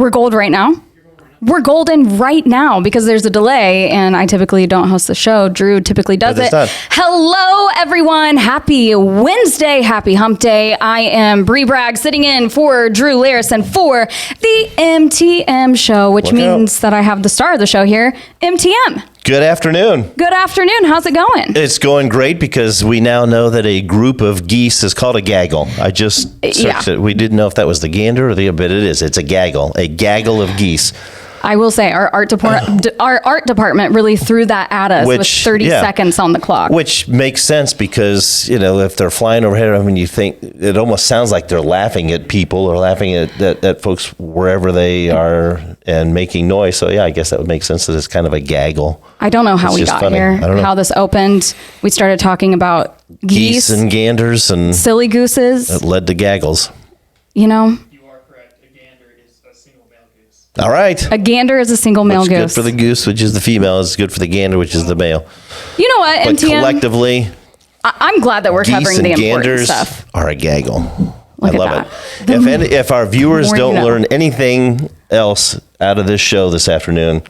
We're gold right now. We're golden right now because there's a delay and I typically don't host the show. Drew typically does it. Hello, everyone. Happy Wednesday. Happy hump day. I am Bree Bragg sitting in for Drew Larison for the MTM show, which means that I have the star of the show here, MTM. Good afternoon. Good afternoon. How's it going? It's going great because we now know that a group of geese is called a gaggle. I just searched it. We didn't know if that was the gander or but it is. It's a gaggle of geese. I will say our art department really threw that at us with 30 seconds on the clock. Which makes sense because, if they're flying overhead, you think it almost sounds like they're laughing at people or laughing at folks wherever they are and making noise. So, I guess that would make sense that it's kind of a gaggle. I don't know how we got here, how this opened. We started talking about geese and ganders and silly gooses. It led to gaggles. All right. A gander is a single male goose. Good for the goose, which is the female. It's good for the gander, which is the male. You know what, but MTM? Collectively, I'm glad that we're covering the important stuff. Are a gaggle. Look I love it. If our viewers don't learn anything else out of this show this afternoon,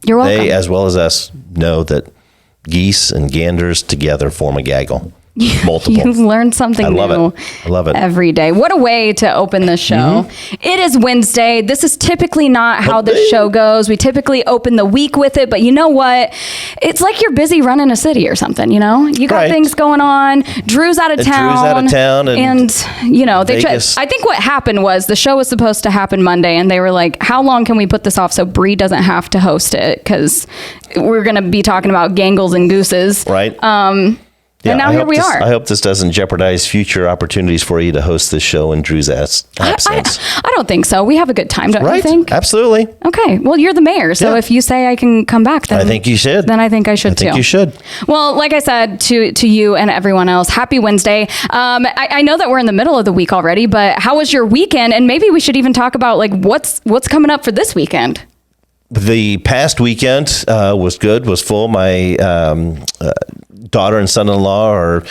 you're welcome. They, as well as us, know that geese and ganders together form a gaggle. Multiple. You've learned something new. I love it every day. What a way to open the show. Mm-hmm. It is Wednesday. This is typically not how the show goes. We typically open the week with it, but you know what? It's like you're busy running a city or something, you got things going on. Drew's out of town. And I think what happened was the show was supposed to happen Monday and they were like, how long can we put this off so Bree doesn't have to host it? Because we're going to be talking about gangles and gooses. Right. And now here we are. I hope this doesn't jeopardize future opportunities for you to host this show in Drew's absence. I don't think so. We have a good time, don't you think? Absolutely. Okay. Well, you're the mayor, so if you say I can come back, then I think you should. Then I think I should too. I think you should. Well, like I said to you and everyone else, happy Wednesday. I know that we're in the middle of the week already, but how was your weekend? And maybe we should even talk about what's coming up for this weekend. The past weekend was good, was full. My daughter and son-in-law are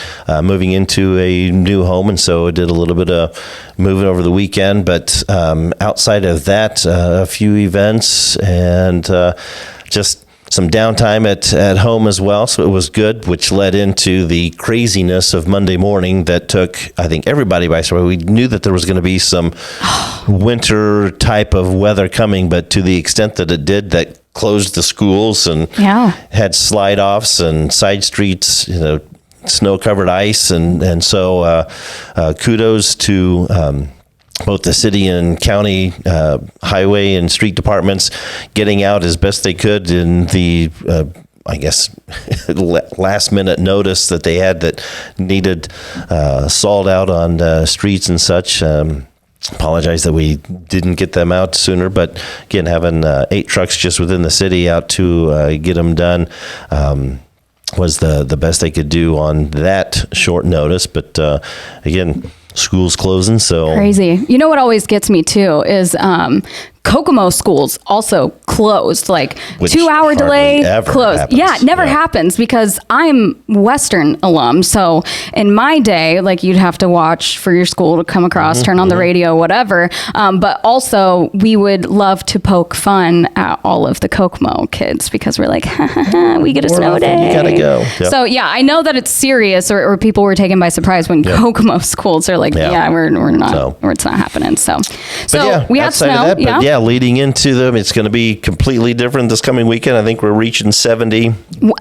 moving into a new home, and so I did a little bit of moving over the weekend. But outside of that, a few events and just some downtime at home as well. So it was good, which led into the craziness of Monday morning that took, I think, everybody by surprise. We knew that there was going to be some winter type of weather coming, but to the extent that it did, that closed the schools and had slide offs and side streets, snow covered ice. And so kudos to both the city and county highway and street departments getting out as best they could in the, last minute notice that they had that needed salt out on streets and such. Apologize that we didn't get them out sooner, but again, having 8 trucks just within the city out to get them done was the best they could do on that short notice. But again, school's closing, so crazy. You know what always gets me too is Kokomo schools also closed, 2-hour delay, closed. Happens. Yeah, it never happens because I'm Western alum. So in my day, you'd have to watch for your school to come across, turn on the radio, whatever. But also we would love to poke fun at all of the Kokomo kids because we're like, we get a snow day. You gotta go. Yep. So I know that it's serious or people were taken by surprise when Kokomo schools are like, we're not, or it's not happening. So we had snow. Leading into them, it's going to be completely different this coming weekend. I think we're reaching 70.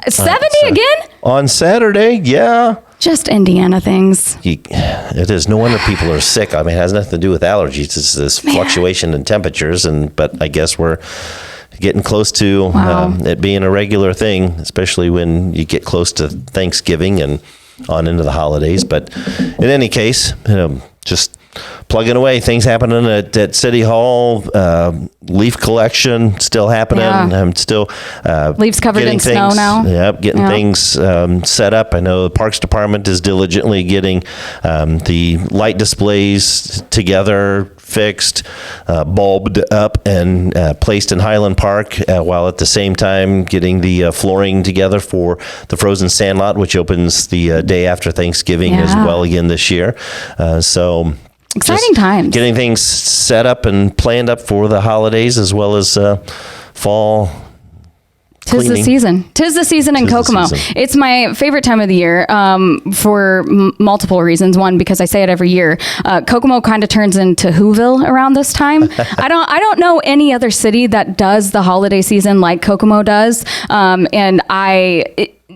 70 again? On Saturday, yeah. Just Indiana things. It is. No wonder people are sick. It has nothing to do with allergies. It's this fluctuation in temperatures, but I guess we're getting close to it being a regular thing, especially when you get close to Thanksgiving and on into the holidays. But in any case, just plugging away, things happening at City Hall, leaf collection still happening. I'm still leaves covered in snow now. Yep, getting things set up. I know the Parks Department is diligently getting the light displays together, fixed, bulbed up, and placed in Highland Park, while at the same time getting the flooring together for the Frozen Sandlot, which opens the day after Thanksgiving as well again this year. So Exciting times. Getting things set up and planned up for the holidays as well as fall. Tis the season. Tis the season in Kokomo. It's my favorite time of the year for multiple reasons. One, because I say it every year. Kokomo kind of turns into Whoville around this time. I don't know any other city that does the holiday season like Kokomo does.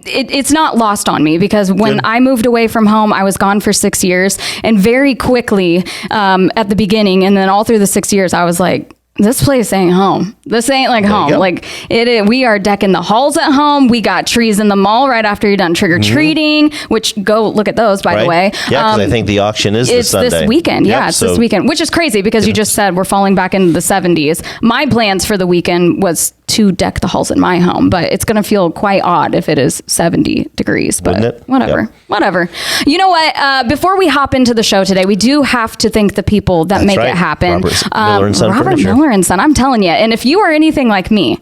It's not lost on me because when I moved away from home, I was gone for 6 years, and very quickly at the beginning and then all through the 6 years, I was like, this place ain't home. This ain't like home. Like we are decking the halls at home. We got trees in the mall right after you're done trick or treating, which go look at those, by the way. Yeah, because I think the auction is this Sunday. This weekend. Yeah, it's this weekend, which is crazy because you just said we're falling back into the 70s. My plans for the weekend was to deck the halls in my home, but it's going to feel quite odd if it is 70 degrees. But whatever. You know what? Before we hop into the show today, we do have to thank the people that make it happen. Robert Miller and Son. I'm telling you. And if you are anything like me,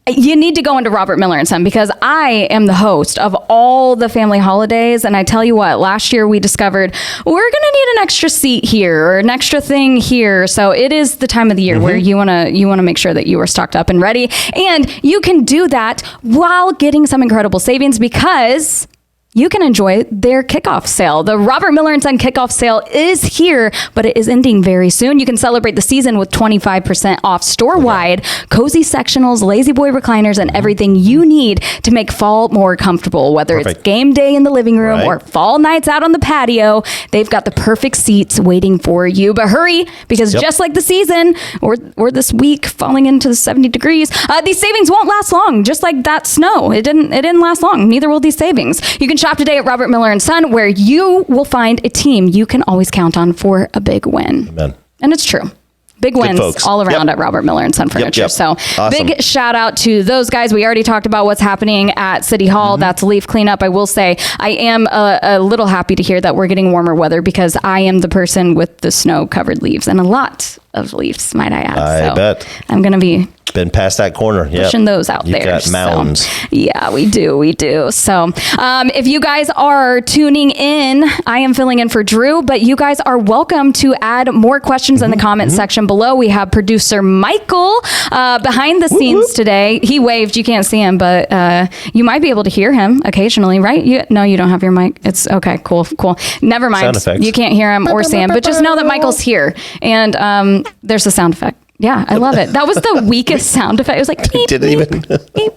you need to go into Robert Miller and Son because I am the host of all the family holidays. And I tell you what, last year we discovered we're going to need an extra seat here or an extra thing here. So it is the time of the year where you want to make sure that you are stocked up and ready. And you can do that while getting some incredible savings because you can enjoy their kickoff sale. The Robert Miller and Son kickoff sale is here, but it is ending very soon. You can celebrate the season with 25% off store-wide, cozy sectionals, lazy boy recliners, and everything you need to make fall more comfortable. Whether it's game day in the living room or fall nights out on the patio, they've got the perfect seats waiting for you. But hurry, because just like the season or this week falling into the 70 degrees, these savings won't last long. Just like that snow, it didn't last long. Neither will these savings. You can shop today at Robert Miller and Son, where you will find a team you can always count on for a big win. Amen. And it's true. Big wins all around at Robert Miller and Son Furniture. So big shout out to those guys. We already talked about what's happening at City Hall. That's leaf cleanup. I will say I am a little happy to hear that we're getting warmer weather because I am the person with the snow covered leaves and a lot of leaves, might I add. I bet. I'm going to be been past that corner. Pushing those out there. You got mounds. So, yeah, we do. So if you guys are tuning in, I am filling in for Drew, but you guys are welcome to add more questions in the comment section below. We have producer Michael behind the scenes today. He waved. You can't see him, but you might be able to hear him occasionally, right? No, you don't have your mic. It's okay. Cool. Never mind. You can't hear him or see him, but just know that Michael's here. And there's a sound effect. Yeah, I love it. That was the weakest sound effect. It was like, beep, didn't beep, even. Beep.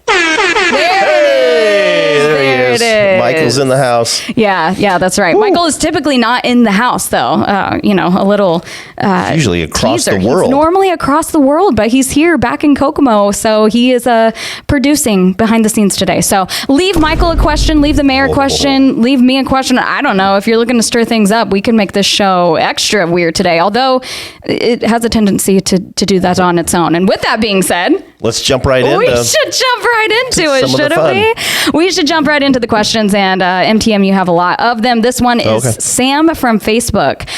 There it is. Michael's in the house. Yeah, that's right. Ooh. Michael is typically not in the house, though. A little. Usually across teaser. the world. He's normally across the world, but he's here back in Kokomo, so he is producing behind the scenes today. So leave Michael a question, leave the mayor a question, leave me a question. I don't know if you're looking to stir things up. We can make this show extra weird today, although it has a tendency to do that on its own. And with that being said, let's jump right in. We should jump right into it, shouldn't we? We should jump right into the questions. And MTM, you have a lot of them. This one is Sam from Facebook.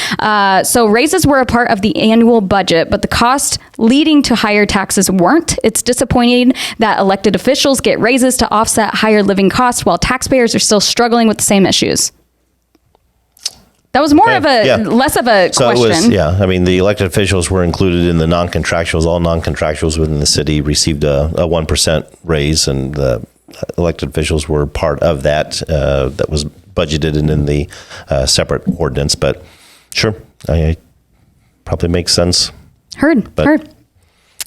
So raises were a part of the annual budget, but the cost leading to higher taxes weren't. It's disappointing that elected officials get raises to offset higher living costs while taxpayers are still struggling with the same issues. That was more of less of a question. It was, I mean, the elected officials were included in the non-contractuals. All non-contractuals within the city received a 1% raise, and the elected officials were part of that. That was budgeted and in the separate ordinance. But sure, probably makes sense. Heard.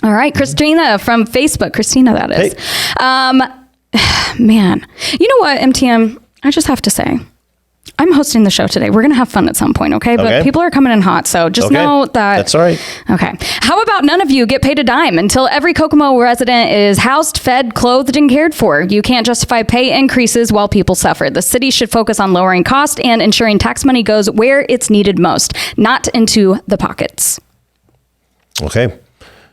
All right, Christina from Facebook. Christina, that is. Hey. Man, you know what, MTM? I just have to say, I'm hosting the show today. We're going to have fun at some point, okay? But people are coming in hot, so just know that... That's all right. Okay. How about none of you get paid a dime until every Kokomo resident is housed, fed, clothed, and cared for? You can't justify pay increases while people suffer. The city should focus on lowering cost and ensuring tax money goes where it's needed most, not into the pockets. Okay.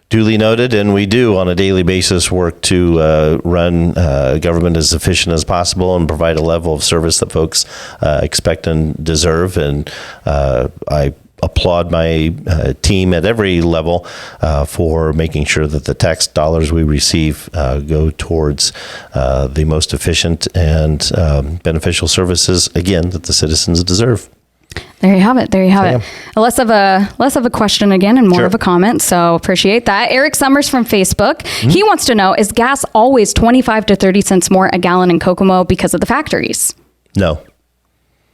Duly noted, and we do on a daily basis work to run government as efficient as possible and provide a level of service that folks expect and deserve. And I applaud my team at every level for making sure that the tax dollars we receive go towards the most efficient and beneficial services, again, that the citizens deserve. There you have it. There you have it. Less of a question again and more of a comment. So appreciate that. Eric Summers from Facebook. He wants to know, is gas always 25 to 30 cents more a gallon in Kokomo because of the factories? No.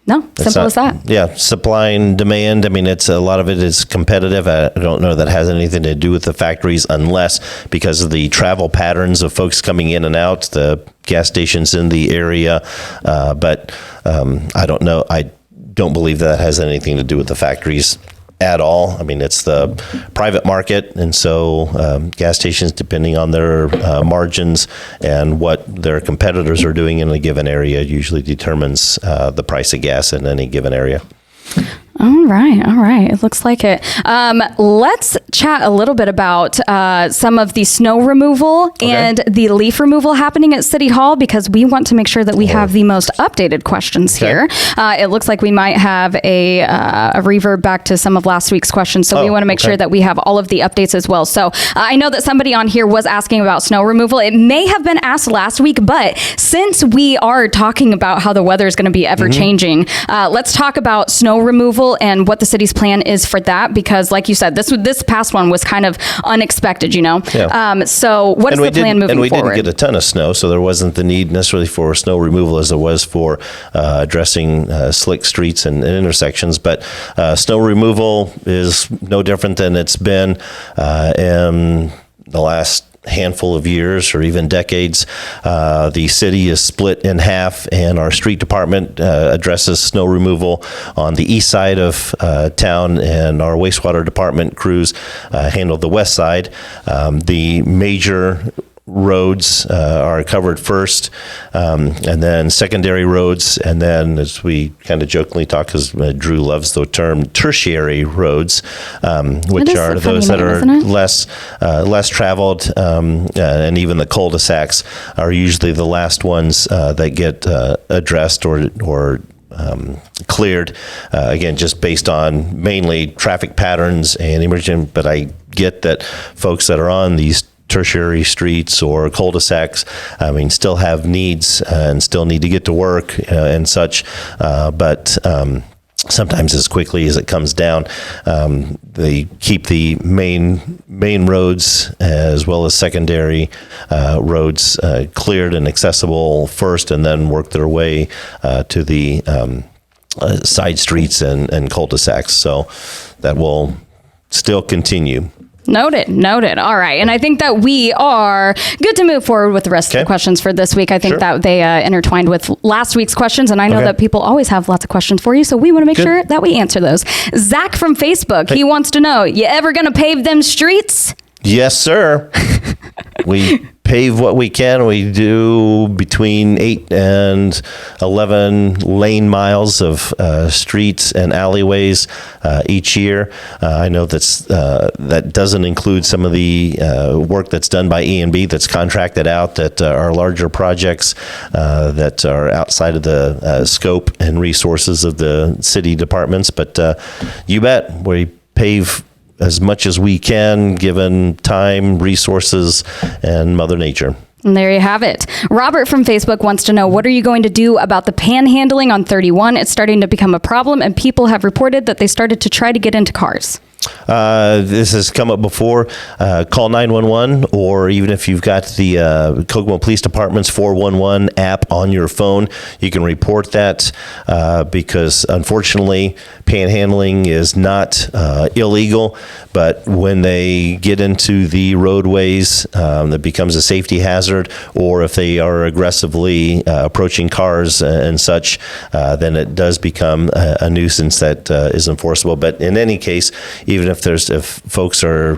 No, simple as that. Yeah, supply and demand. I mean, it's a lot of it is competitive. I don't know that has anything to do with the factories, unless because of the travel patterns of folks coming in and out, the gas stations in the area. But I don't know. I don't believe that has anything to do with the factories at all. I mean, it's the private market, and so gas stations, depending on their margins and what their competitors are doing in a given area, usually determines the price of gas in any given area. All right. It looks like it. Let's chat a little bit about some of the snow removal and the leaf removal happening at City Hall, because we want to make sure that we have the most updated questions here. It looks like we might have a reverb back to some of last week's questions, so we want to make sure that we have all of the updates as well. So I know that somebody on here was asking about snow removal. It may have been asked last week, but since we are talking about how the weather is going to be ever changing, let's talk about snow removal and what the city's plan is for that, because like you said, this past one was kind of unexpected, so what is the plan moving forward? And we didn't get a ton of snow, so there wasn't the need necessarily for snow removal as there was for addressing slick streets and intersections. But snow removal is no different than it's been in the last handful of years or even decades. The city is split in half, and our street department addresses snow removal on the east side of town, and our wastewater department crews handle the west side. The major roads are covered first, and then secondary roads, and then, as we kind of jokingly talk, because Drew loves the term, tertiary roads, which are those that are less traveled, and even the cul-de-sacs are usually the last ones that get addressed or cleared, again, just based on mainly traffic patterns and emergency. But I get that folks that are on these tertiary streets or cul-de-sacs, I mean, still have needs and still need to get to work and such, but sometimes as quickly as it comes down, they keep the main roads as well as secondary roads cleared and accessible first, and then work their way to the side streets and cul-de-sacs. So that will still continue. Noted. All right. And I think that we are good to move forward with the rest of the questions for this week. I think that they intertwined with last week's questions, and I know that people always have lots of questions for you, so we want to make sure that we answer those. Zach from Facebook, he wants to know, you ever going to pave them streets? Yes, sir. We pave what we can. We do between 8 and 11 lane miles of streets and alleyways each year. I know that doesn't include some of the work that's done by E&B that's contracted out, that are larger projects that are outside of the scope and resources of the city departments. But you bet, we pave as much as we can, given time, resources, and Mother Nature. And there you have it. Robert from Facebook wants to know, what are you going to do about the panhandling on 31? It's starting to become a problem, and people have reported that they started to try to get into cars. This has come up before. Call 911, or even if you've got the Kokomo Police Department's 411 app on your phone, you can report that, because unfortunately, panhandling is not illegal, but when they get into the roadways, that becomes a safety hazard, or if they are aggressively approaching cars and such, then it does become a nuisance that is enforceable. But in any case, even if folks are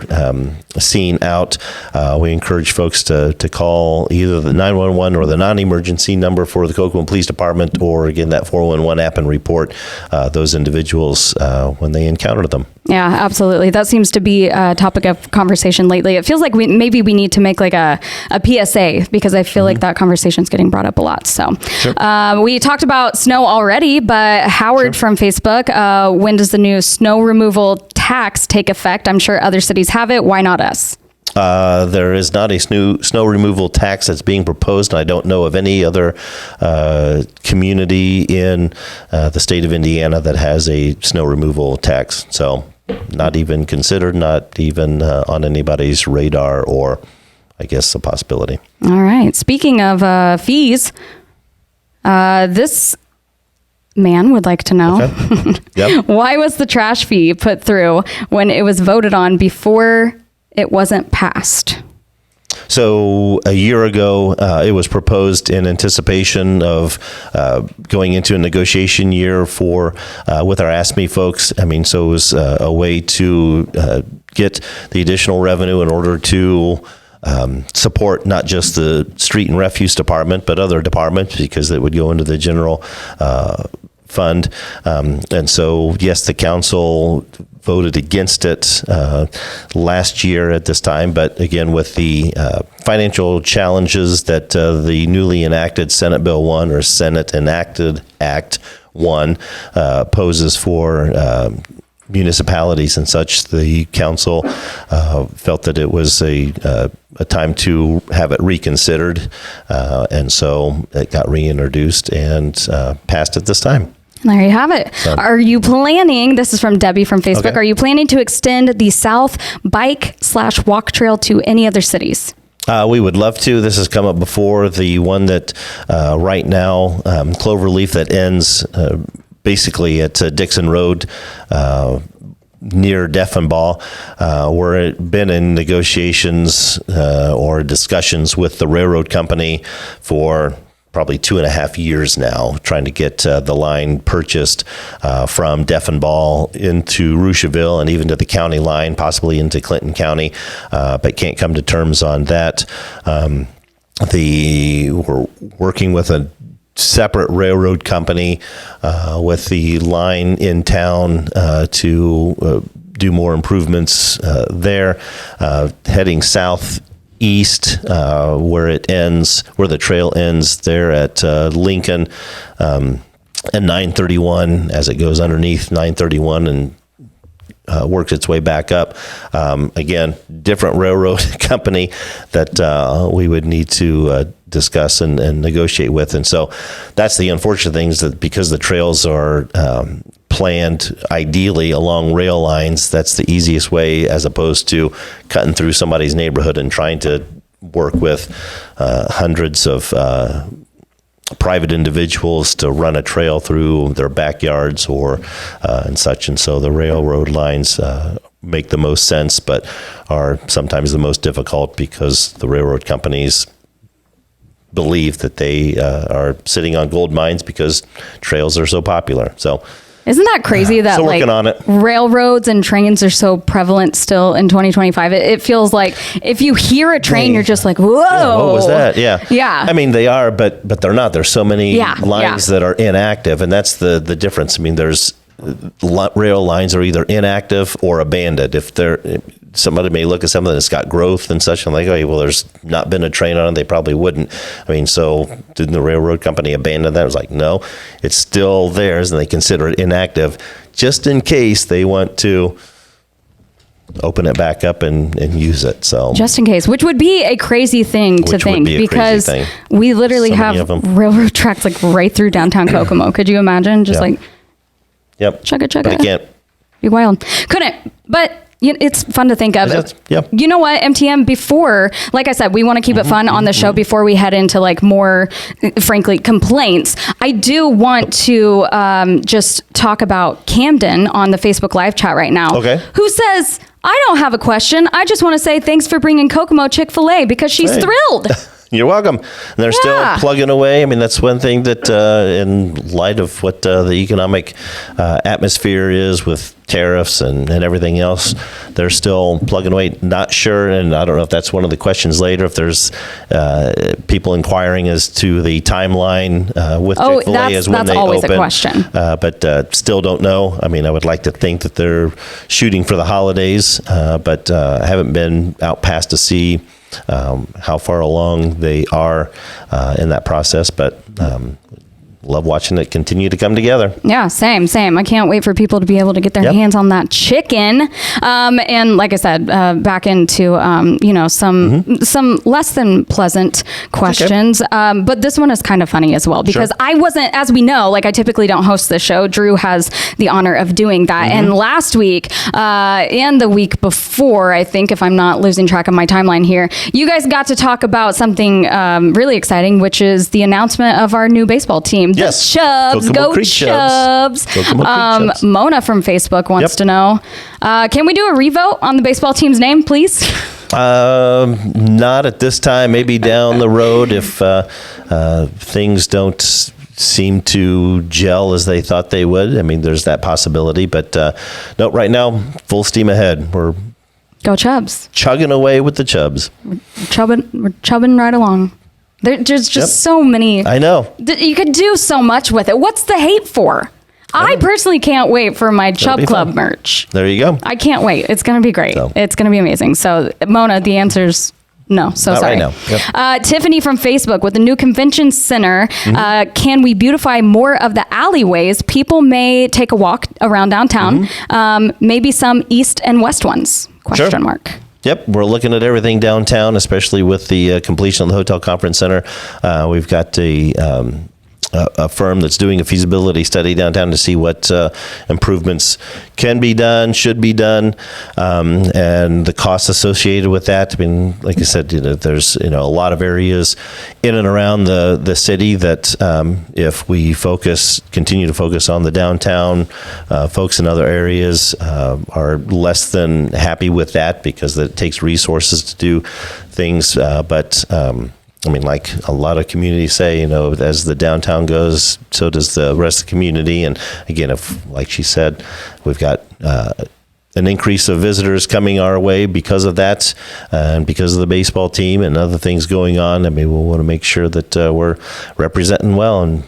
seen out, we encourage folks to call either the 911 or the non-emergency number for the Kokomo Police Department, or again that 411 app, and report those individuals when they encounter them. Yeah, absolutely. That seems to be a topic of conversation lately. It feels like maybe we need to make like a PSA, because I feel like that conversation is getting brought up a lot. So we talked about snow already, but Howard from Facebook, when does the new snow removal tax take effect? I'm sure other cities have it. Why not us? There is not a snow removal tax that's being proposed, and I don't know of any other community in the state of Indiana that has a snow removal tax. So not even considered, not even on anybody's radar, or I guess a possibility. All right. Speaking of fees, this man would like to know, Okay. Yep. why was the trash fee put through when it was voted on before it wasn't passed? So a year ago, it was proposed in anticipation of going into a negotiation year for with our ASME folks. I mean, so it was a way to get the additional revenue in order to support not just the street and refuse department, but other departments, because it would go into the general fund. And so, yes, the council voted against it last year at this time. But again, with the financial challenges that the newly enacted Senate Bill 1 or Senate Enacted Act 1 poses for municipalities and such, the council felt that it was a time to have it reconsidered. And so it got reintroduced and passed at this time. There you have it. So, are you planning, this is from Debbie from Facebook, Are you planning to extend the South Bike/Walk Trail to any other cities? We would love to. This has come up before. The one that right now, Cloverleaf, that ends basically at Dixon Road near Deffenbaugh. We're been in negotiations or discussions with the railroad company for probably 2.5 years now, trying to get the line purchased from Deffenbaugh into Roucheville and even to the county line, possibly into Clinton County, but can't come to terms on that. We're working with a separate railroad company with the line in town to do more improvements there, heading southeast where it ends, where the trail ends there at Lincoln and 931 as it goes underneath 931 and works its way back up. Again, different railroad company that we would need to discuss and negotiate with. And so that's the unfortunate thing, is that because the trails are planned ideally along rail lines, that's the easiest way, as opposed to cutting through somebody's neighborhood and trying to work with hundreds of private individuals to run a trail through their backyards or and such. And so the railroad lines make the most sense, but are sometimes the most difficult, because the railroad companies believe that they are sitting on gold mines because trails are so popular. So isn't that crazy that working on it. Railroads and trains are so prevalent still in 2025? It feels like if you hear a train, you're just like, whoa. Yeah, what was that? Yeah. Yeah. I mean, they are, but they're not. There's so many lines that are inactive, and that's the difference. I mean, there's rail lines are either inactive or abandoned. If somebody may look at something that's got growth and such, and like, oh, well, there's not been a train on it, they probably wouldn't. I mean, so didn't the railroad company abandon that? It was like, no, it's still theirs, and they consider it inactive just in case they want to open it back up and use it. So just in case, which would be a crazy thing to think, because we literally have railroad tracks like right through downtown Kokomo. Could you imagine? Just like, yep, chugga chugga. But I can't. Be wild. Couldn't. But it's fun to think of. Yep. You know what, MTM, before, like I said, we want to keep it fun on the show before we head into like more, frankly, complaints. I do want to just talk about Camden on the Facebook live chat right now. Okay. Who says, I don't have a question. I just want to say thanks for bringing Kokomo Chick-fil-A, because she's thrilled. You're welcome. And they're still plugging away. I mean, that's one thing that in light of what the economic atmosphere is with tariffs and everything else, they're still plugging away. Not sure, and I don't know if that's one of the questions later, if there's people inquiring as to the timeline with Chick-fil-A as when they open. That's always a question. But still don't know. I mean, I would like to think that they're shooting for the holidays, but I haven't been out past to see how far along they are in that process, but love watching it continue to come together. Yeah, same. I can't wait for people to be able to get their hands on that chicken. And like I said, back into some less than pleasant questions. Okay. But this one is kind of funny as well because I wasn't, as we know, like I typically don't host the show. Drew has the honor of doing that. And last week and the week before, I think, if I'm not losing track of my timeline here, you guys got to talk about something really exciting, which is the announcement of our new baseball team. Yes. The Chubs. Kokomo Go Creek Chubs. Kokomo Creek Chubs. Mona from Facebook wants to know, can we do a revote on the baseball team's name, please? Not at this time. Maybe down the road if things don't seem to gel as they thought they would. I mean, there's that possibility. But no, right now, full steam ahead. We're Go Chubs. chugging away with the Chubs. We're chubbing right along. There's just so many. I know. You could do so much with it. What's the hate for? I personally can't wait for my Chub Club merch. There you go. I can't wait. It's going to be great. So. It's going to be amazing. So, Mona, the answer's no. So Not sorry. right now. Yep. Tiffany from Facebook, with the new convention center, can we beautify more of the alleyways? People may take a walk around downtown. Maybe some east and west ones? Question mark. Yep, we're looking at everything downtown, especially with the completion of the Hotel Conference Center. We've got a firm that's doing a feasibility study downtown to see what improvements can be done, should be done, and the costs associated with that. I mean, like I said, there's a lot of areas in and around the city that if we continue to focus on the downtown, folks in other areas are less than happy with that because it takes resources to do things, but I mean, like a lot of communities say, as the downtown goes, so does the rest of the community. And again, if, like she said, we've got an increase of visitors coming our way because of that, and because of the baseball team and other things going on, I mean, we'll want to make sure that we're representing well and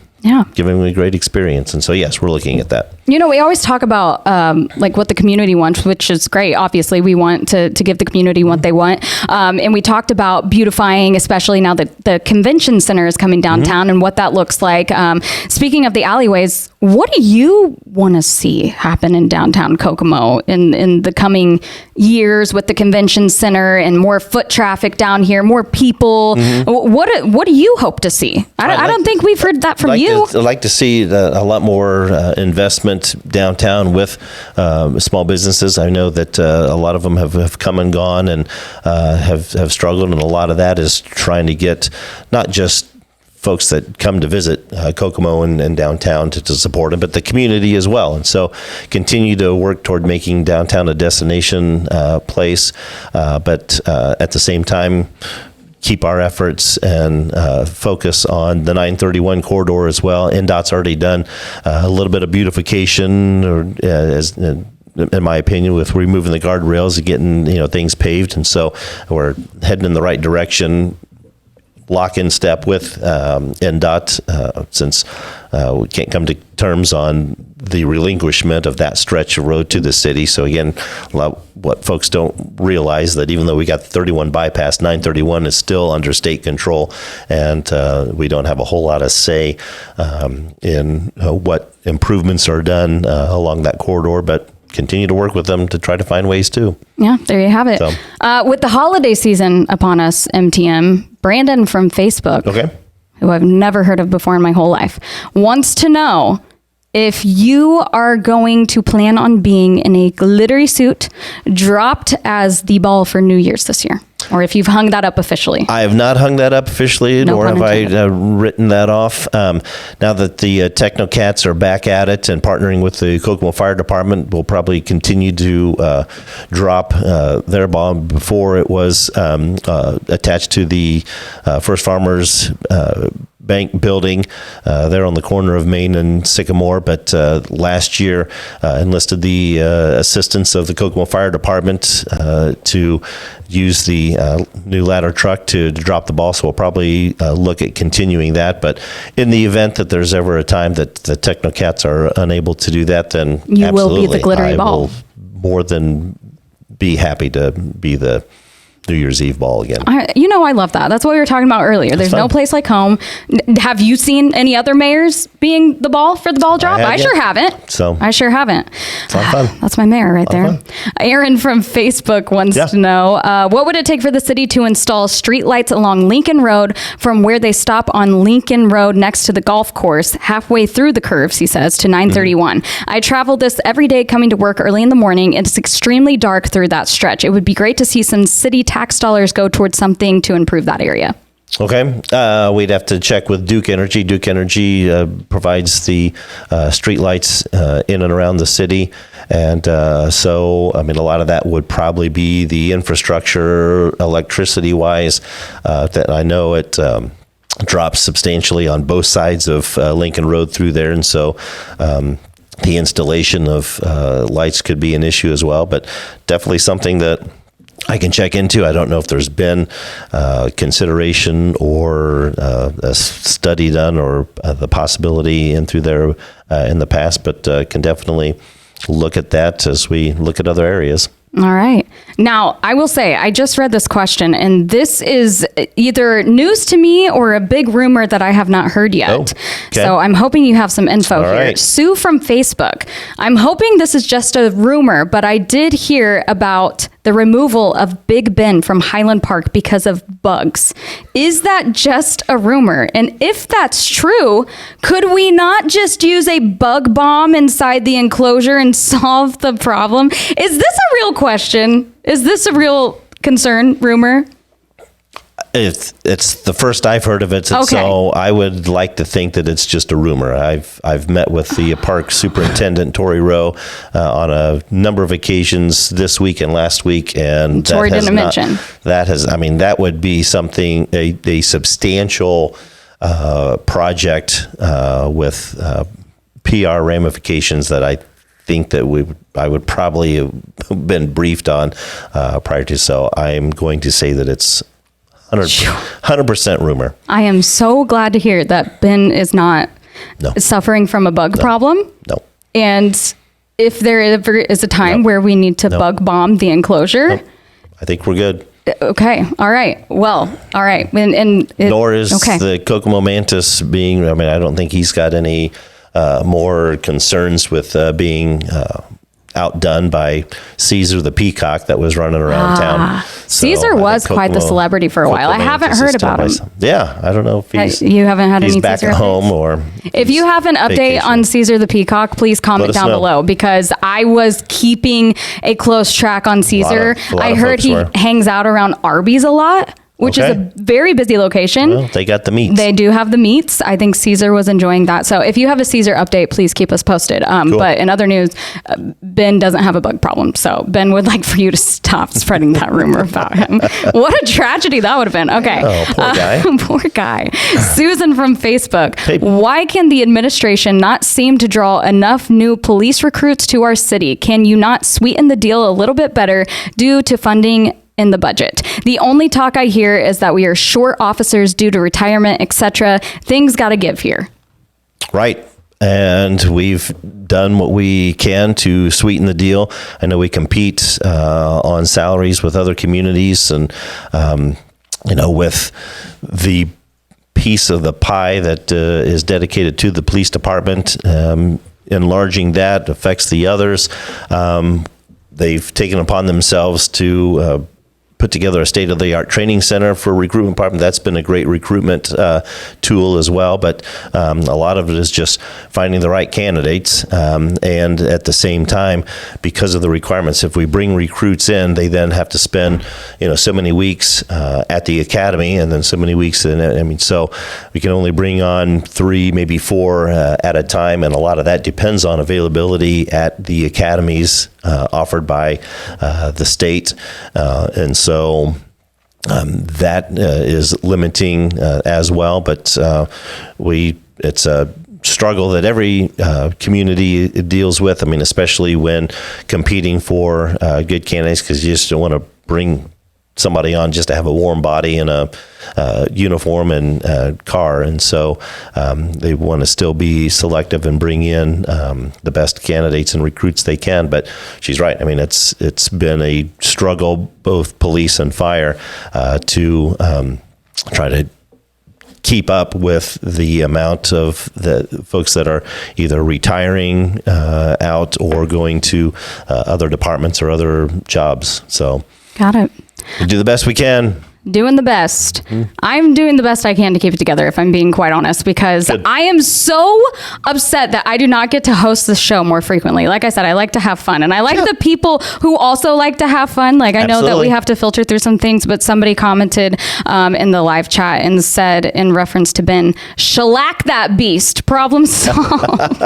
giving them a great experience. And so, yes, we're looking at that. We always talk about like what the community wants, which is great. Obviously, we want to give the community what they want. And we talked about beautifying, especially now that the convention center is coming downtown and what that looks like. Speaking of the alleyways, what do you want to see happen in downtown Kokomo in the coming years with the convention center and more foot traffic down here, more people? What do you hope to see? I don't think we've heard that from you. I'd like to see a lot more investment downtown with small businesses. I know that a lot of them have come and gone and have struggled, and a lot of that is trying to get not just folks that come to visit Kokomo and downtown to support it, but the community as well. And so continue to work toward making downtown a destination place, but at the same time, keep our efforts and focus on the 931 corridor as well. NDOT's already done a little bit of beautification, in my opinion, with removing the guardrails and getting things paved, and so we're heading in the right direction. Lock in step with NDOT since we can't come to terms on the relinquishment of that stretch of road to the city. So again, what folks don't realize that even though we got the 31 bypass, 931 is still under state control, and we don't have a whole lot of say in what improvements are done along that corridor, but continue to work with them to try to find ways too. Yeah, there you have it. So. With the holiday season upon us, MTM, Brandon from Facebook, who I've never heard of before in my whole life, wants to know if you are going to plan on being in a glittery suit dropped as the ball for New Year's this year, or if you've hung that up officially. I have not hung that up officially, nor have I written that off. Now that the Technocats are back at it and partnering with the Kokomo Fire Department, we'll probably continue to drop their ball. Before it was attached to the First Farmers Bank building there on the corner of Main and Sycamore, but last year enlisted the assistance of the Kokomo Fire Department to use the new ladder truck to drop the ball, so we'll probably look at continuing that. But in the event that there's ever a time that the Technocats are unable to do that, then you absolutely, will be the glittery ball. will more than be happy to be the New Year's Eve ball again. I love that. That's what we were talking about earlier. There's no place like home. Have you seen any other mayors being the ball for the ball drop? I sure haven't. I sure haven't. It's a lot of fun. That's my mayor right there. Aaron from Facebook wants to know, what would it take for the city to install street lights along Lincoln Road from where they stop on Lincoln Road next to the golf course, halfway through the curves, he says, to 931. I travel this every day coming to work early in the morning. It's extremely dark through that stretch. It would be great to see some city tax dollars go towards something to improve that area. Okay. We'd have to check with Duke Energy. Duke Energy provides the street lights in and around the city. And so, a lot of that would probably be the infrastructure, electricity-wise, that I know it drops substantially on both sides of Lincoln Road through there. And so the installation of lights could be an issue as well, but definitely something that I can check into. I don't know if there's been consideration or a study done or the possibility in through there in the past, but can definitely look at that as we look at other areas. All right. Now, I will say, I just read this question, and this is either news to me or a big rumor that I have not heard yet. Oh, okay. So I'm hoping you have some info here. Right. Sue from Facebook. I'm hoping this is just a rumor, but I did hear about the removal of Big Ben from Highland Park because of bugs. Is that just a rumor? And if that's true, could we not just use a bug bomb inside the enclosure and solve the problem? Is this a real question? Is this a real concern, rumor? It's the first I've heard of it, Okay. so I would like to think that it's just a rumor. I've met with the park superintendent, Tori Rowe, on a number of occasions this week and last week, and Tori didn't mention. That would be something, a substantial project with PR ramifications that I think that I would probably have been briefed on prior to. So I'm going to say that it's 100% rumor. I am so glad to hear that Ben is not suffering from a bug problem. No. And if there ever is a time where we need to bug bomb the enclosure, I think we're good. Okay. All right. Well, all right. Nor is the Kokomo mantis being, I don't think he's got any more concerns with being outdone by Caesar the peacock that was running around town. So Caesar was quite the celebrity for a while. I haven't heard about him. Yeah, I don't know if you haven't had any back Caesar at home updates? or if you have an update on Caesar the peacock, please comment down below, because I was keeping a close track on Caesar. I heard he hangs out around Arby's a lot, which is a very busy location. Well, they got the meats. They do have the meats. I think Caesar was enjoying that. So if you have a Caesar update, please keep us posted. Cool. But in other news, Ben doesn't have a bug problem. So Ben would like for you to stop spreading that rumor about him. What a tragedy that would have been. Okay. Oh, poor guy. Poor guy. Susan from Facebook. Hey. Why can the administration not seem to draw enough new police recruits to our city? Can you not sweeten the deal a little bit better due to funding in the budget? The only talk I hear is that we are short officers due to retirement, etc. Things got to give here. Right. And we've done what we can to sweeten the deal. I know we compete on salaries with other communities, and with the piece of the pie that is dedicated to the police department, enlarging that affects the others. They've taken upon themselves to put together a state-of-the-art training center for recruitment department. That's been a great recruitment tool as well, but a lot of it is just finding the right candidates, and at the same time, because of the requirements, if we bring recruits in, they then have to spend so many weeks at the academy, and then so many weeks so we can only bring on 3, maybe 4 at a time, and a lot of that depends on availability at the academies offered by the state, and so that is limiting as well. But it's a struggle that every community deals with. Especially when competing for good candidates, because you just don't want to bring somebody on just to have a warm body and a uniform and car. And so they want to still be selective and bring in the best candidates and recruits they can. But she's right. I mean, it's been a struggle, both police and fire, to try to keep up with the amount of the folks that are either retiring out or going to other departments or other jobs. So got it. We do the best we can. Doing the best. I'm doing the best I can to keep it together, if I'm being quite honest, because Good. I am so upset that I do not get to host the show more frequently. Like I said, I like to have fun, and I like the people who also like to have fun. Like I know that Absolutely. we have to filter through some things, but somebody commented in the live chat and said, in reference to Ben, shellac that beast. Problem solved.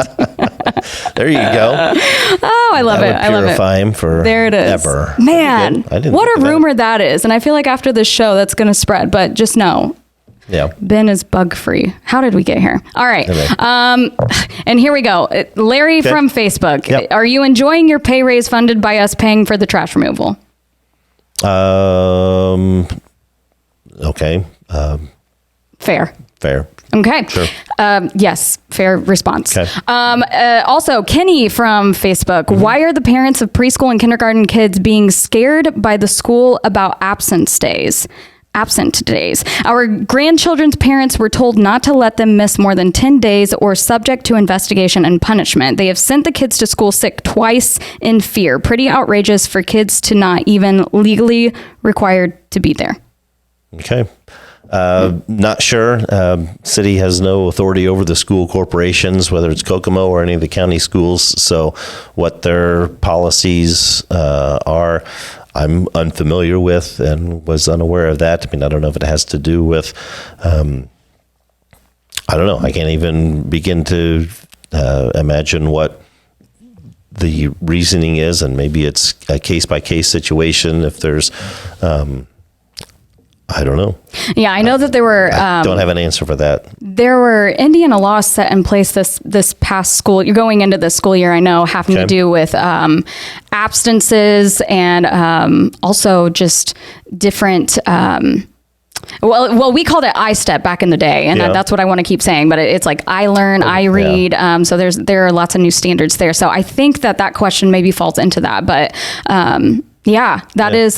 There you go. Oh, I love That it. would I love it. purify him for There it is. ever. Man, Good. I didn't what think a of that. rumor that is. And I feel like after this show, that's going to spread. But just know, Yeah. Ben is bug free. How did we get here? All right. Okay. And here we go. Larry Okay. from Facebook. Yep. Are you enjoying your pay raise funded by us paying for the trash removal? Okay. Fair. Fair. Okay. Sure. Yes, fair response. Okay. Also, Kenny from Facebook. Mm-hmm. Why are the parents of preschool and kindergarten kids being scared by the school about absent days? Our grandchildren's parents were told not to let them miss more than 10 days or subject to investigation and punishment. They have sent the kids to school sick twice in fear. Pretty outrageous for kids to not even legally required to be there. Okay. Not sure. City has no authority over the school corporations, whether it's Kokomo or any of the county schools. So what their policies are, I'm unfamiliar with and was unaware of that. I mean, I don't know if it has to do with, I don't know. I can't even begin to imagine what the reasoning is, and maybe it's a case-by-case situation. If there's, I don't know. Yeah, I know that there were Don't have an answer for that. there were Indiana laws set in place this past school. You're going into the school year, I know, having to Okay. do with absences and also just different. Well, we called it I-Step back in the day, and Yeah. that's what I want to keep saying. But it's like I learn, I read. So there are lots of new standards there. So I think that question maybe falls into that. But yeah, that is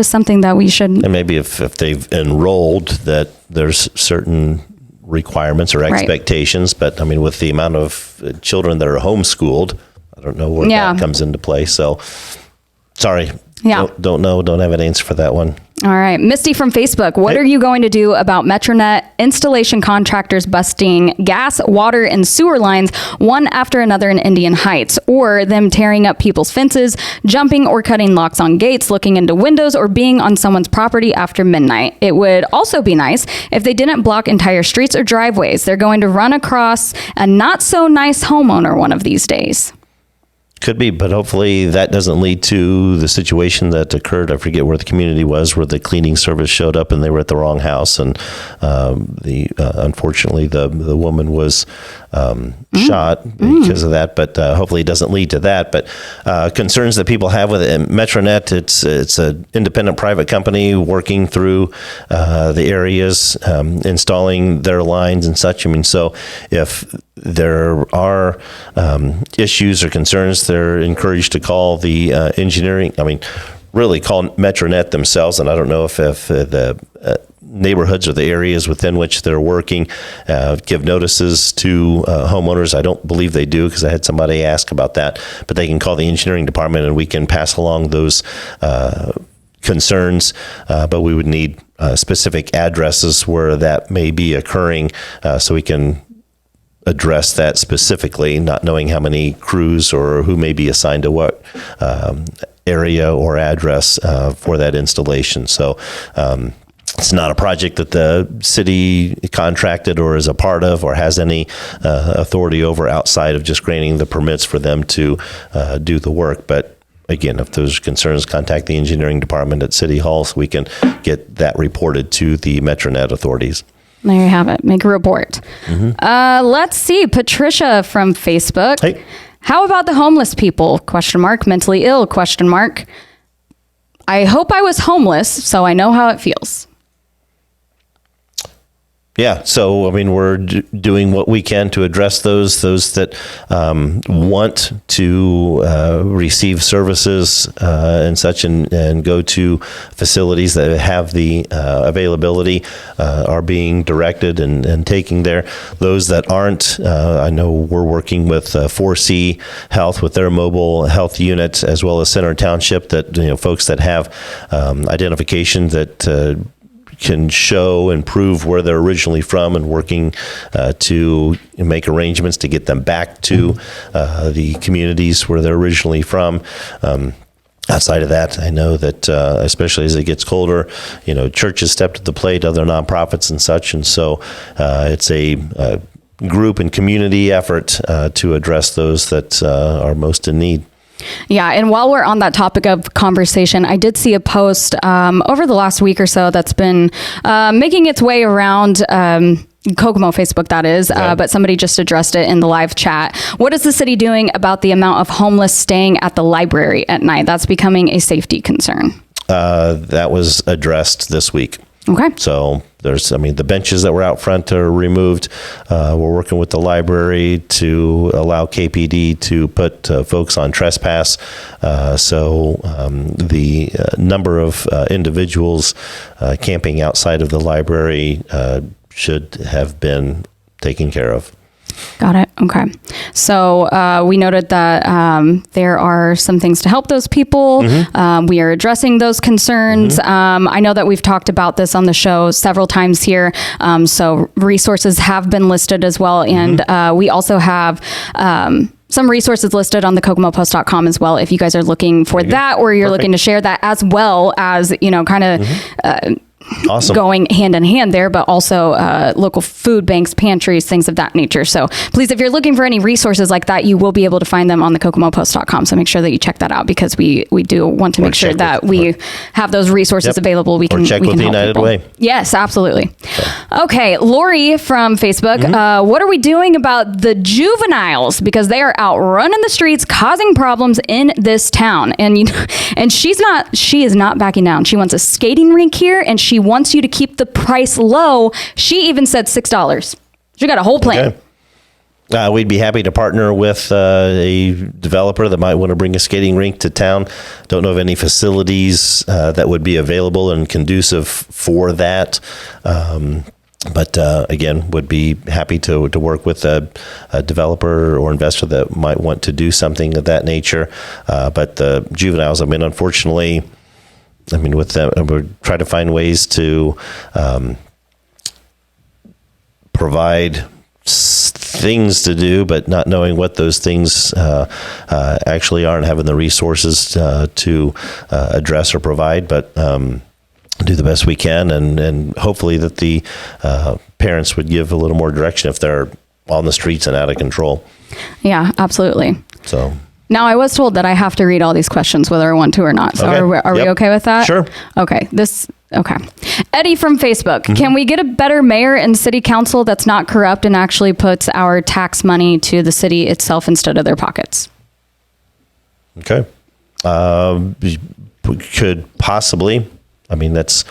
something that we should. And maybe if they've enrolled, that there's certain requirements or expectations. But I mean, with the amount of children that are homeschooled, I don't know where that comes into play. So sorry. Yeah. Don't know. Don't have an answer for that one. All right. Misty from Facebook. What Hey. are you going to do about Metronet installation contractors busting gas, water, and sewer lines one after another in Indian Heights, or them tearing up people's fences, jumping or cutting locks on gates, looking into windows, or being on someone's property after midnight? It would also be nice if they didn't block entire streets or driveways. They're going to run across a not so nice homeowner one of these days. Could be, but hopefully that doesn't lead to the situation that occurred. I forget where the community was, where the cleaning service showed up and they were at the wrong house, and unfortunately the woman was shot because of that. But hopefully it doesn't lead to that. But concerns that people have with it. And Metronet, it's an independent private company working through the areas, installing their lines and such. I mean, so if there are issues or concerns, they're encouraged to call the engineering. I mean, really call Metronet themselves. And I don't know if the neighborhoods or the areas within which they're working give notices to homeowners. I don't believe they do, because I had somebody ask about that. But they can call the engineering department and we can pass along those concerns. But we would need specific addresses where that may be occurring, so we can address that specifically, not knowing how many crews or who may be assigned to what area or address for that installation. So it's not a project that the city contracted or is a part of or has any authority over outside of just granting the permits for them to do the work. But again, if there's concerns, contact the engineering department at City Hall so we can get that reported to the Metronet authorities. There you have it. Make a report. Let's see. Patricia from Facebook. Hey. How about the homeless people? ? Mentally ill ? I hope I was homeless, so I know how it feels. Yeah, so I mean, we're doing what we can to address those that want to receive services and such, and go to facilities that have the availability are being directed and taking there. Those that aren't, I know we're working with 4C Health with their mobile health unit, as well as Center Township, that folks that have identification that can show and prove where they're originally from, and working to make arrangements to get them back to the communities where they're originally from. Outside of that, I know that especially as it gets colder, churches step to the plate, other nonprofits and such, and so it's a group and community effort to address those that are most in need. Yeah, and while we're on that topic of conversation, I did see a post over the last week or so that's been making its way around Kokomo Facebook, that is, but somebody just addressed it in the live chat. What is the city doing about the amount of homeless staying at the library at night? That's becoming a safety concern. That was addressed this week. Okay. So the benches that were out front are removed. We're working with the library to allow KPD to put folks on trespass. So the number of individuals camping outside of the library should have been taken care of. Got it. Okay. So we noted that there are some things to help those people. Mm-hmm. We are addressing those concerns. Mm-hmm. I know that we've talked about this on the show several times here. So resources have been listed as well. And we also have some resources listed on the kokomopost.com as well, if you guys are looking for that, or you're looking to share that, as well as, kind of awesome. Going hand in hand there, but also local food banks, pantries, things of that nature. So please, if you're looking for any resources like that, you will be able to find them on the kokomopost.com. So make sure that you check that out, because we do want to make sure that we have those resources available. We can check with the United Way. Yes, absolutely. Okay, Lori from Facebook, what are we doing about the juveniles? Because they are out running the streets, causing problems in this town. And and she is not backing down. She wants a skating rink here, and she wants you to keep the price low. She even said $6. She got a whole plan. Okay. We'd be happy to partner with a developer that might want to bring a skating rink to town. Don't know of any facilities that would be available and conducive for that. But again, would be happy to work with a developer or investor that might want to do something of that nature. But the juveniles, unfortunately, with them, we try to find ways to provide things to do, but not knowing what those things actually are, and having the resources to address or provide. But do the best we can, and hopefully that the parents would give a little more direction if they're on the streets and out of control. Yeah, absolutely. So. Now, I was told that I have to read all these questions whether I want to or not. So are we okay with that? Sure. Okay. Eddie from Facebook. Can we get a better mayor and city council that's not corrupt and actually puts our tax money to the city itself instead of their pockets? Okay. We could possibly. Let's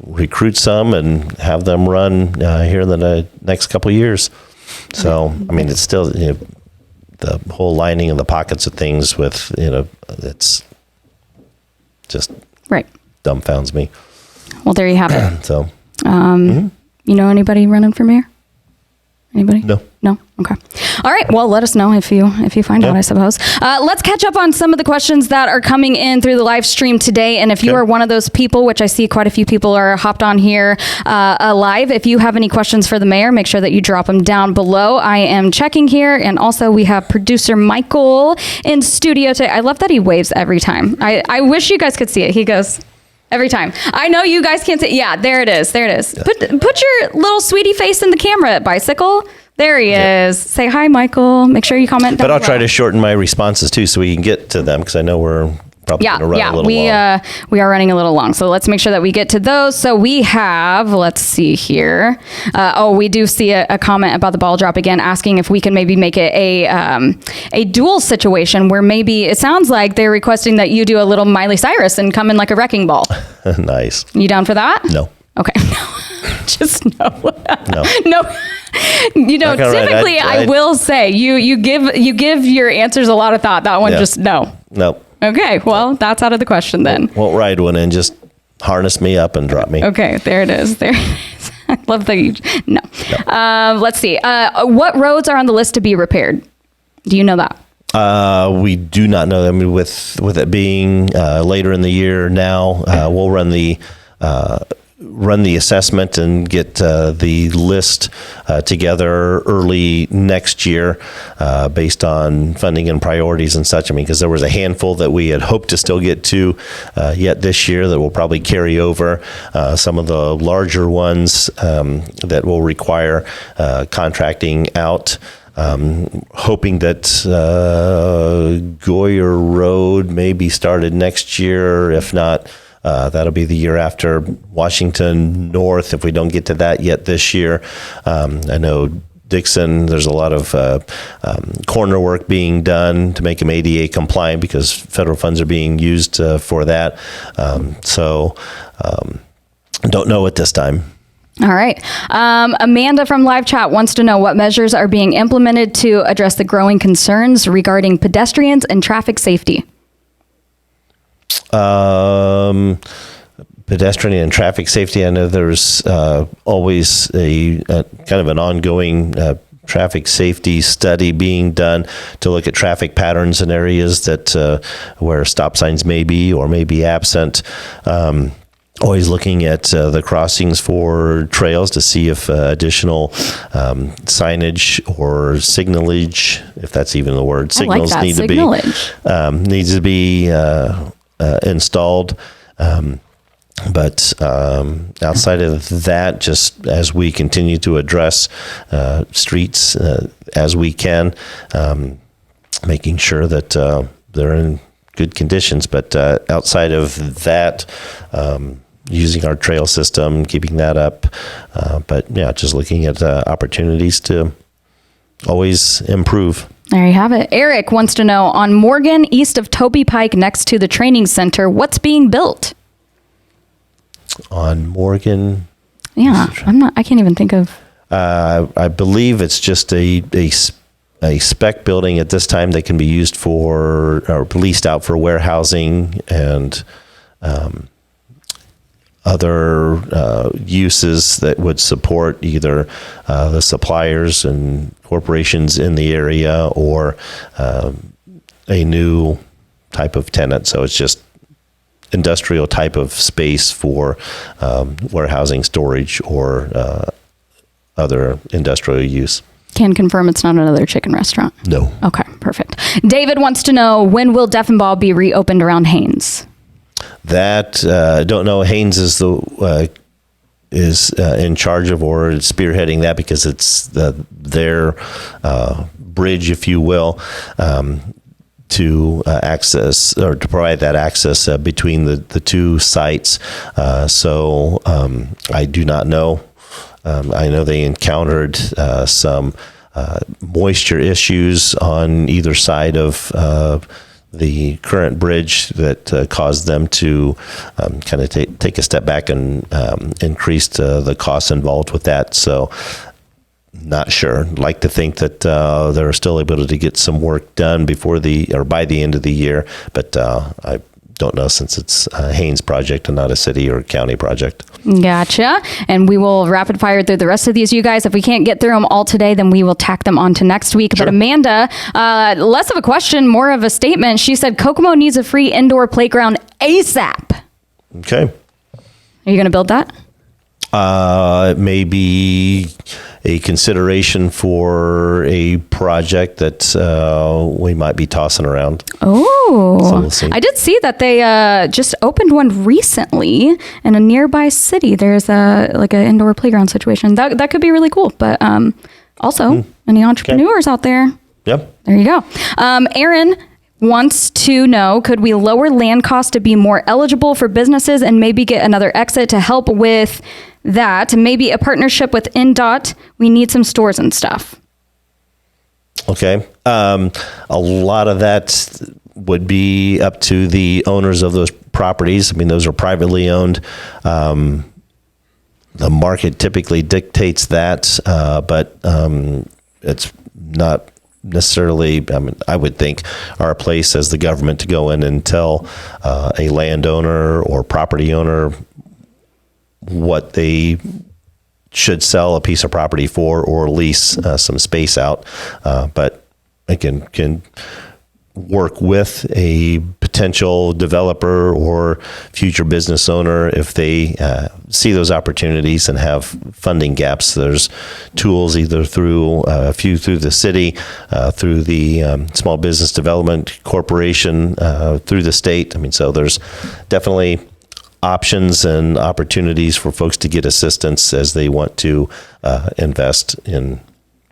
recruit some and have them run here in the next couple of years. So, it's still, the whole lining of the pockets of things with, it's just dumbfounds me. Well, there you have it. So, you know anybody running for mayor? Anybody? No? Okay. All right. Well, let us know if you find out, I suppose. Let's catch up on some of the questions that are coming in through the live stream today. And if you are one of those people, which I see quite a few people are hopped on here live, if you have any questions for the mayor, make sure that you drop them down below. I am checking here. And also we have producer Michael in studio today. I love that he waves every time. I wish you guys could see it. He goes every time. I know you guys can't see. Yeah, there it is. Put your little sweetie face in the camera at Bicycle. There he is. Say hi, Michael. Make sure you comment down But I'll below. try to shorten my responses too, so we can get to them, because I know we're probably going to run a little long. We are running a little long, so let's make sure that we get to those. So we have, let's see here. We do see a comment about the ball drop again, asking if we can maybe make it a dual situation where maybe it sounds like they're requesting that you do a little Miley Cyrus and come in like a wrecking ball. Nice. You down for that? No. Okay. Just no. No. No. Typically I will say you give your answers a lot of thought. That one just no. No. Okay, well, that's out of the question then. Won't ride one and just harness me up and drop me. Okay, there it is. There it is. I love that you... No. Let's see. What roads are on the list to be repaired? Do you know that? We do not know. I mean, with it being later in the year now, we'll run the assessment and get the list together early next year based on funding and priorities and such. I mean, because there was a handful that we had hoped to still get to yet this year that will probably carry over. Some of the larger ones that will require contracting out. Hoping that Goyer Road may be started next year. If not, that'll be the year after. Washington North, if we don't get to that yet this year. I know Dixon, there's a lot of corner work being done to make them ADA compliant because federal funds are being used for that. Don't know at this time. All right. Amanda from live chat wants to know what measures are being implemented to address the growing concerns regarding pedestrians and traffic safety. Pedestrian and traffic safety. I know there's always a kind of an ongoing traffic safety study being done to look at traffic patterns in areas that where stop signs may be or may be absent. Always looking at the crossings for trails to see if additional signage or signalage, if that's even the word, signals need needs to be installed. But outside of that, just as we continue to address streets as we can, making sure that they're in good conditions. But outside of that, using our trail system, keeping that up. But yeah, just looking at opportunities to always improve. There you have it. Eric wants to know, on Morgan, east of Toby Pike, next to the training center, what's being built? On Morgan? Yeah, I can't even think of. I believe it's just a spec building at this time that can be used for, or leased out for warehousing and other uses that would support either the suppliers and corporations in the area or a new type of tenant. So it's just industrial type of space for warehousing, storage, or other industrial use. Can confirm it's not another chicken restaurant. No. Okay, perfect. David wants to know, when will Deaf and Ball be reopened around Haynes? That I don't know. Haynes is in charge of or spearheading that because it's their bridge, if you will, to access or to provide that access between the two sites. So I do not know. I know they encountered some moisture issues on either side of the current bridge that caused them to kind of take a step back and increased the costs involved with that. So not sure. Like to think that they're still able to get some work done by the end of the year, but I don't know since it's a Haynes project and not a city or county project. Gotcha. And we will rapid fire through the rest of these, you guys. If we can't get through them all today, then we will tack them on to next week. Sure. But Amanda, less of a question, more of a statement. She said Kokomo needs a free indoor playground ASAP. Okay. Are you going to build that? It may be a consideration for a project that we might be tossing around. Oh, so we'll see. I did see that they just opened one recently in a nearby city. There's an indoor playground situation. That could be really cool. But also, any entrepreneurs out there? Yep. There you go. Aaron wants to know, could we lower land costs to be more eligible for businesses and maybe get another exit to help with that? Maybe a partnership with NDOT. We need some stores and stuff. Okay. A lot of that would be up to the owners of those properties. I mean, those are privately owned. The market typically dictates that, but it's not necessarily, I mean, I would think, our place as the government to go in and tell a landowner or property owner what they should sell a piece of property for or lease some space out. But again, can work with a potential developer or future business owner if they see those opportunities and have funding gaps. There's tools either through a few through the city, through the Small Business Development Corporation, through the state. I mean, so there's definitely options and opportunities for folks to get assistance as they want to invest in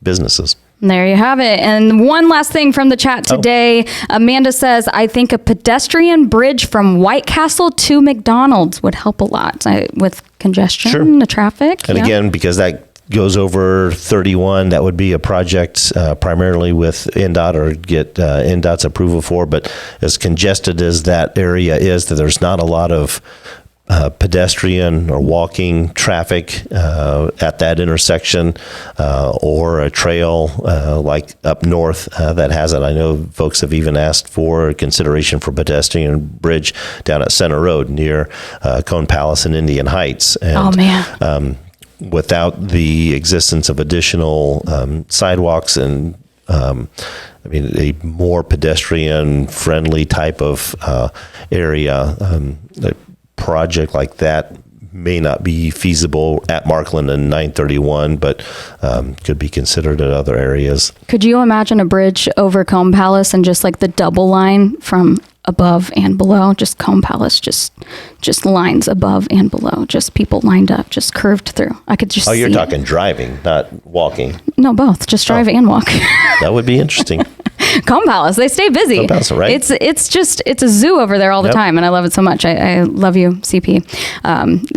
businesses. There you have it. And one last thing from the chat today. Amanda says, I think a pedestrian bridge from White Castle to McDonald's would help a lot with congestion, the traffic. And again, because that goes over 31, that would be a project primarily with NDOT or get NDOT's approval for. But as congested as that area is, that there's not a lot of pedestrian or walking traffic at that intersection or a trail like up north that has it. I know folks have even asked for consideration for pedestrian bridge down at Center Road near Cone Palace and Indian Heights. And, without the existence of additional sidewalks and I mean, a more pedestrian-friendly type of area, a project like that may not be feasible at Markland and 931, but could be considered at other areas. Could you imagine a bridge over Cone Palace and just like the double line from above and below? Just Cone Palace, just lines above and below, just people lined up, just curved through. I could just you're see talking driving, not walking. No, both. Just drive and walk. That would be interesting. Cone Palace, they stay busy. Cone Palace, right? It's a zoo over there all the time, and I love it so much. I love you, CP.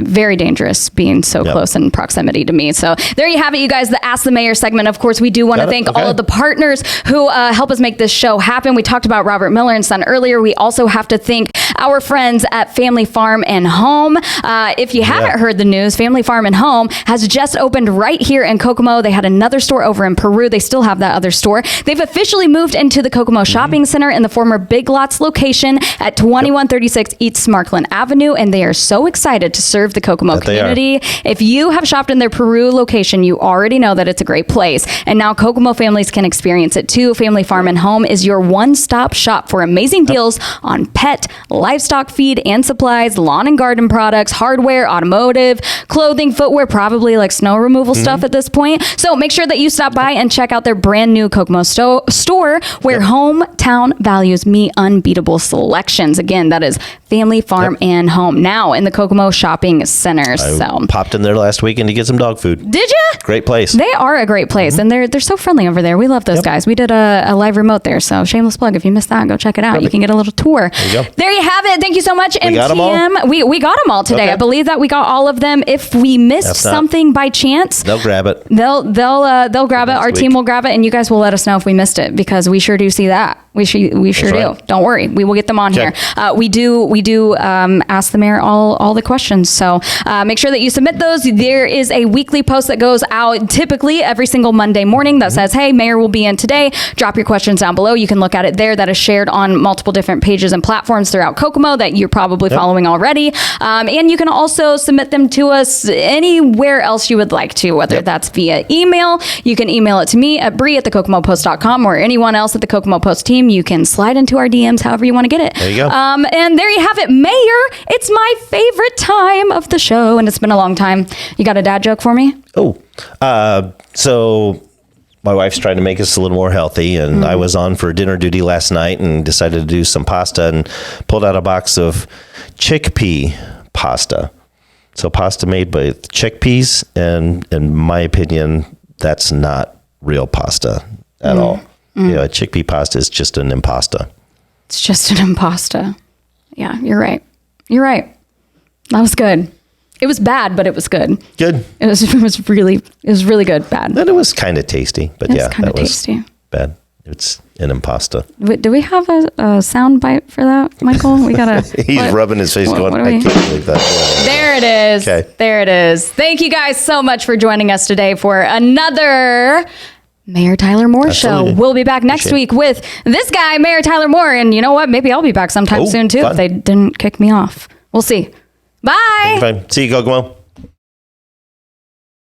Very dangerous being so close in proximity to me. So there you have it, you guys. The Ask the Mayor segment. Of course, we do want to thank all of the partners who help us make this show happen. We talked about Robert Miller and Son earlier. We also have to thank our friends at Family Farm and Home. If you haven't heard the news, Family Farm and Home has just opened right here in Kokomo. They had another store over in Peru. They still have that other store. They've officially moved into the Kokomo Shopping Center in the former Big Lots location at 2136 East Markland Avenue, and they are so excited to serve the Kokomo community. If you have shopped in their Peru location, you already know that it's a great place, and now Kokomo families can experience it too. Family Farm and Home is your one-stop shop for amazing deals on pet, livestock feed and supplies, lawn and garden products, hardware, automotive, clothing, footwear, probably like snow removal stuff at this point. So make sure that you stop by and check out their brand new Kokomo store where hometown values meet unbeatable selections. Again, that is Family Farm and Home, now in the Kokomo Shopping Center. I popped in there last weekend to get some dog food. Did you? Great place. They are a great place, and they're so friendly over there. We love those guys. We did a live remote there, so shameless plug. If you missed that, go check it out. Perfect. You can get a little tour. There you go. There you have it. Thank you so much, MTM. We got them all today. I believe that we got all of them. If we missed something by chance, they'll grab it. They'll grab it. Our team will grab it, and you guys will let us know if we missed it, because we sure do see that. We sure do. Don't worry. We will get them on here. We do ask the mayor all the questions. So make sure that you submit those. There is a weekly post that goes out typically every single Monday morning that says, hey, mayor will be in today. Drop your questions down below. You can look at it there. That is shared on multiple different pages and platforms throughout Kokomo that you're probably following already. And you can also submit them to us anywhere else you would like to, whether that's via email. You can email it to me at Bree@thekokomopost.com, or anyone else at the Kokomo Post team. You can slide into our DMs however you want to get it. There you go. And there you have it, Mayor. It's my favorite time of the show, and it's been a long time. You got a dad joke for me? So my wife's trying to make us a little more healthy, and I was on for dinner duty last night and decided to do some pasta and pulled out a box of chickpea pasta. So pasta made with chickpeas, and in my opinion, that's not real pasta at all. You know, chickpea pasta is just an impasta. It's just an impasta. Yeah, you're right. You're right. That was good. It was bad, but it was good. Good. It was really good. Bad. Then it was kind of tasty, but yeah, kind of that was tasty. bad. It's an impasta. Do we have a sound bite for that, Michael? We gotta. He's rubbing his face, going, "I can't believe that." There it is. Okay. There it is. Thank you guys so much for joining us today for another Mayor Tyler Moore Absolutely. show. We'll be back next week with this guy, Mayor Tyler Moore, and you know what? Maybe I'll be back sometime soon too fun. if they didn't kick me off. We'll see. Bye. Fine. See you, Kokomo.